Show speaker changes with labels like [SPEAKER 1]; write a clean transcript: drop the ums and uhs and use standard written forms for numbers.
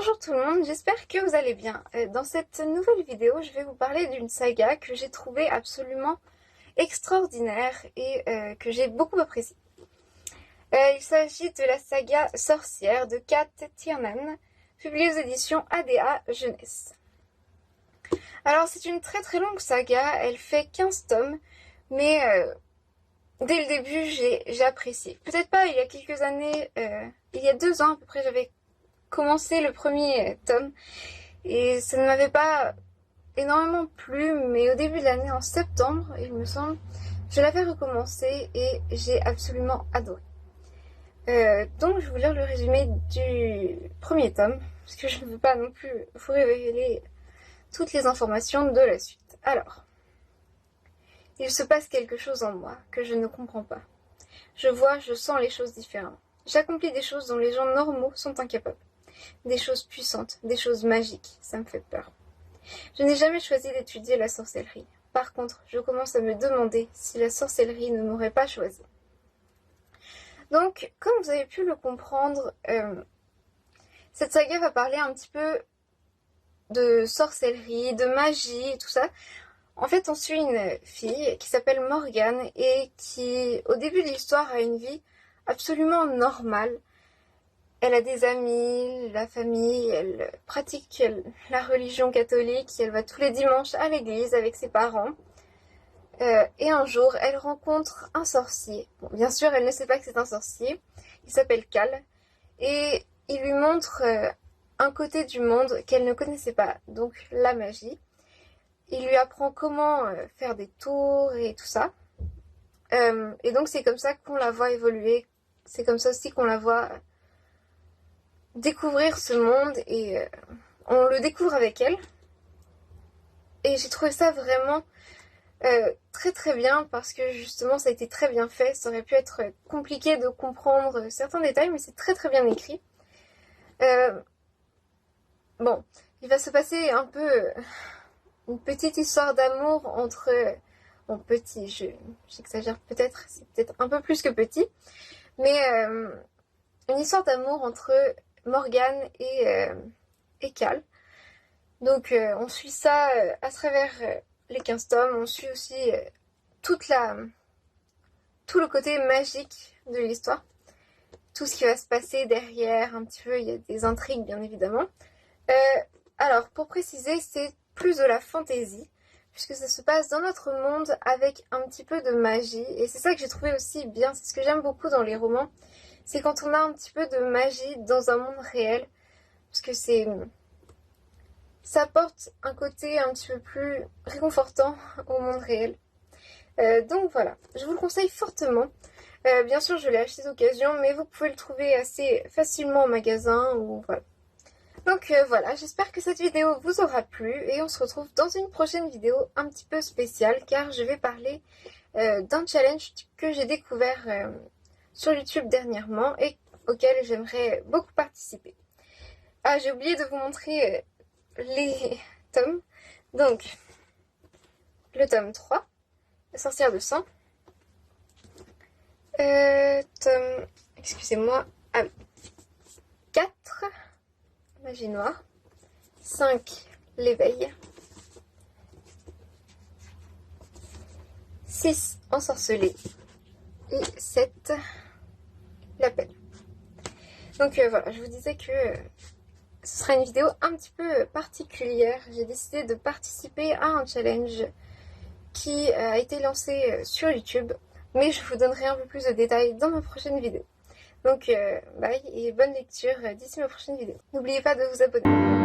[SPEAKER 1] Bonjour tout le monde, j'espère que vous allez bien. Dans cette nouvelle vidéo, je vais vous parler d'une saga que j'ai trouvée absolument extraordinaire et que j'ai beaucoup appréciée. Il s'agit de la saga Sorcière de Kat Tiernan, publiée aux éditions ADA Jeunesse. Alors c'est une très longue saga, elle fait 15 tomes, mais dès le début j'ai apprécié. Peut-être pas il y a quelques années, il y a 2 ans à peu près, j'avais commencé le premier tome et ça ne m'avait pas énormément plu, mais au début de l'année, en septembre il me semble, je l'avais recommencé et j'ai absolument adoré. Donc je vais vous lire le résumé du premier tome parce que je ne veux pas non plus vous révéler toutes les informations de la suite. Alors, il se passe quelque chose en moi que je ne comprends pas. Je vois, je sens les choses différemment. J'accomplis des choses dont les gens normaux sont incapables. Des choses puissantes, des choses magiques, ça me fait peur. Je n'ai jamais choisi d'étudier la sorcellerie. Par contre, je commence à me demander si la sorcellerie ne m'aurait pas choisi. Donc, comme vous avez pu le comprendre, cette saga va parler un petit peu de sorcellerie, de magie et tout ça. En fait, on suit une fille qui s'appelle Morgane et qui, au début de l'histoire, a une vie absolument normale. Elle a des amis, la famille, elle pratique la religion catholique, elle va tous les dimanches à l'église avec ses parents. Et un jour, elle rencontre un sorcier. Bon, bien sûr, elle ne sait pas que c'est un sorcier. Il s'appelle Cal. Et il lui montre un côté du monde qu'elle ne connaissait pas, donc la magie. Il lui apprend comment faire des tours et tout ça. Et donc c'est comme ça qu'on la voit évoluer. C'est comme ça aussi qu'on la voit découvrir ce monde et on le découvre avec elle. Et j'ai trouvé ça vraiment très bien parce que justement ça a été très bien fait. Ça aurait pu être compliqué de comprendre certains détails, mais c'est très bien écrit. Bon, il va se passer un peu une petite histoire d'amour entre... Bon, petit, j'exagère peut-être, c'est peut-être un peu plus que petit, mais une histoire d'amour entre Morgane et Cal. Donc on suit ça à travers les 15 tomes, on suit aussi tout le côté magique de l'histoire, tout ce qui va se passer derrière, un petit peu, il y a des intrigues bien évidemment. Alors pour préciser, c'est plus de la fantaisie, puisque ça se passe dans notre monde avec un petit peu de magie, et c'est ça que j'ai trouvé aussi bien, c'est ce que j'aime beaucoup dans les romans, c'est quand on a un petit peu de magie dans un monde réel, parce que ça apporte un côté un petit peu plus réconfortant au monde réel. Donc voilà, je vous le conseille fortement. Bien sûr, je l'ai acheté d'occasion, mais vous pouvez le trouver assez facilement au magasin, ou voilà. Donc voilà, j'espère que cette vidéo vous aura plu et on se retrouve dans une prochaine vidéo un petit peu spéciale car je vais parler d'un challenge que j'ai découvert sur YouTube dernièrement et auquel j'aimerais beaucoup participer. Ah, j'ai oublié de vous montrer les tomes. Donc, le tome 3, La sorcière de sang. Tome, excusez-moi, 4, Magie noire. 5, l'éveil. 6, ensorcelé. Et 7, l'appel. Donc voilà, je vous disais que ce sera une vidéo un petit peu particulière. J'ai décidé de participer à un challenge qui a été lancé sur YouTube. Mais je vous donnerai un peu plus de détails dans ma prochaine vidéo. Donc bye et bonne lecture d'ici ma prochaine vidéo. N'oubliez pas de vous abonner.